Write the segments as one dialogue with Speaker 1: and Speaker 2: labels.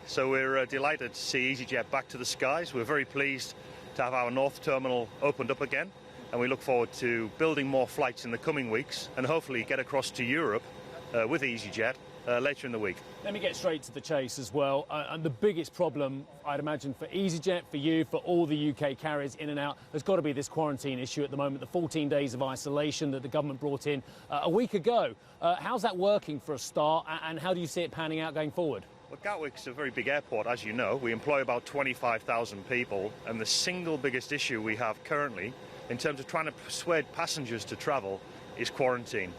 Speaker 1: So we're delighted to see EasyJet back to the skies. We're very pleased to have our North Terminal opened up again, and we look forward to building more flights in the coming weeks and hopefully get across to Europe with EasyJet later in the week.
Speaker 2: Let me get straight to the chase as well. And the biggest problem, I'd imagine, for EasyJet, for you, for all the UK carriers in and out, has got to be this quarantine issue at the moment, the 14 days of isolation that the government brought in a week ago. How's that working for a start, and how do you see it panning out going forward?
Speaker 1: Well, Gatwick's a very big airport, as you know. We employ about 25,000 people, and the single biggest issue we have currently in terms of trying to persuade passengers to travel is quarantine.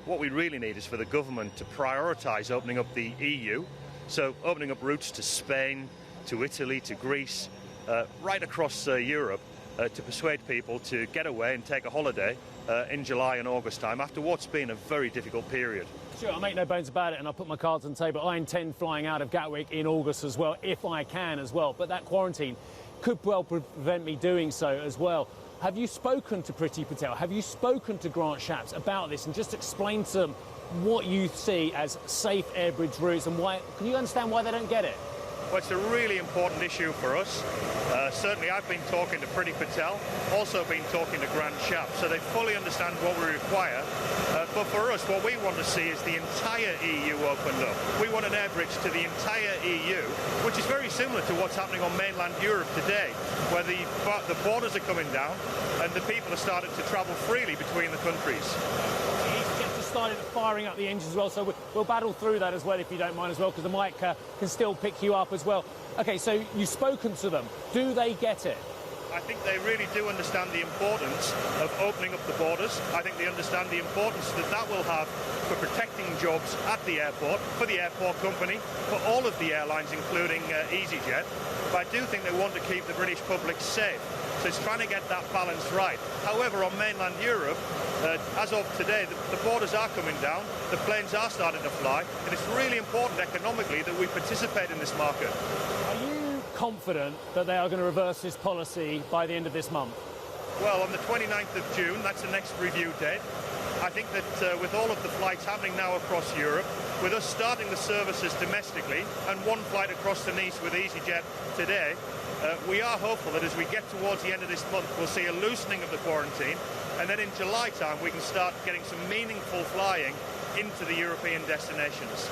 Speaker 1: What we really need is for the government to prioritise opening up the EU, so opening up routes to Spain, to Italy, to Greece, right across Europe, to persuade people to get away and take a holiday in July and August time after what's been a very difficult period.
Speaker 2: Sure, I make no bones about it, and I'll put my cards on the table. I intend flying out of Gatwick in August as well, if I can as well, but that quarantine could well prevent me doing so as well. Have you spoken to Priti Patel? Have you spoken to Grant Shapps about this, and just explain to them what you see as safe air bridge routes, and why? Can you understand why they don't get it?
Speaker 1: Well, it's a really important issue for us. Certainly I've been talking to Priti Patel, also been talking to Grant Shapps, so they fully understand what we require. But for us, what we want to see is the entire EU opened up. We want an air bridge to the entire EU, which is very similar to what's happening on mainland Europe today, where the borders are coming down and the people are starting to travel freely between the countries.
Speaker 2: Started firing up the engines as well, so we'll battle through that as well, if you don't mind as well, because the mic can still pick you up as well. Okay, so you've spoken to them. Do they get it?
Speaker 1: I think they really do understand the importance of opening up the borders. I think they understand the importance that that will have for protecting jobs at the airport, for the airport company, for all of the airlines, including EasyJet. But I do think they want to keep the British public safe. So it's trying to get that balance right. However, on mainland Europe, as of today, the borders are coming down, the planes are starting to fly, and it's really important economically that we participate in this market.
Speaker 2: Are you confident that they are going to reverse this policy by the end of this month?
Speaker 1: Well, on the 29th of June, that's the next review date. I think that with all of the flights happening now across Europe, with us starting the services domestically and one flight across to Nice with EasyJet today, we are hopeful that as we get towards the end of this month, we'll see a loosening of the quarantine, and then in July time we can start getting some meaningful flying into the European destinations.